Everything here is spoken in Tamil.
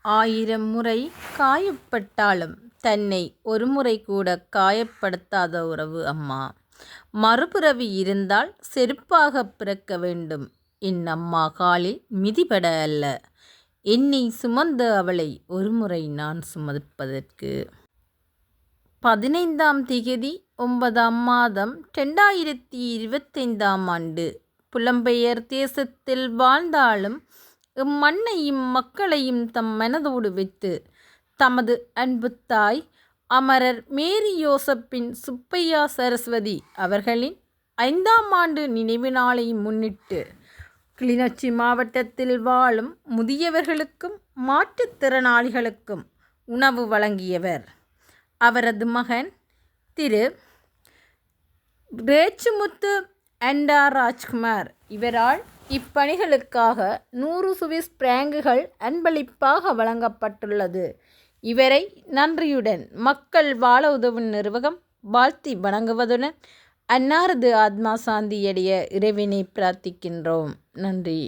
1000 முறை காயப்பட்டாலும் தன்னை ஒரு முறை கூட காயப்படுத்தாத உறவு அம்மா. மறுபிறவி இருந்தால் செருப்பாகப் பிறக்க வேண்டும் என் அம்மா காலில் மிதிபட அல்ல. என்னை சுமந்த அவளை ஒருமுறை நான் சுமப்பதற்கு. 15ஆம் திகதி 9ஆம் மாதம் 2025ஆம் ஆண்டு. புலம்பெயர் தேசத்தில் வாழ்ந்தாலும் இம்மண்ணையும் மக்களையும் தம் மனதோடு வைத்து தமது அன்பு தாய் அமரர் மேரி யோசப்பின் சுப்பையா சரஸ்வதி அவர்களின் 5ஆம் ஆண்டு நினைவு நாளை முன்னிட்டு கிளிநொச்சி மாவட்டத்தில் வாழும் முதியவர்களுக்கும் மாற்றுத்திறனாளிகளுக்கும் உணவு வழங்கியவர். அவரது மகன் திரு ரேச்சுமுத்து அண்டா ராஜ்குமார். இவரால் இப்பணிகளுக்காக 100 சுவிஸ் பிராங்குகள் அன்பளிப்பாக வழங்கப்பட்டுள்ளது. இவரை நன்றியுடன் மக்கள் வாழ உதவும் நிறுவனம் வாழ்த்தி வணங்குவதுடன் அன்னாரது ஆத்மா சாந்தியடைய இறைவனை பிரார்த்திக்கின்றோம். நன்றி.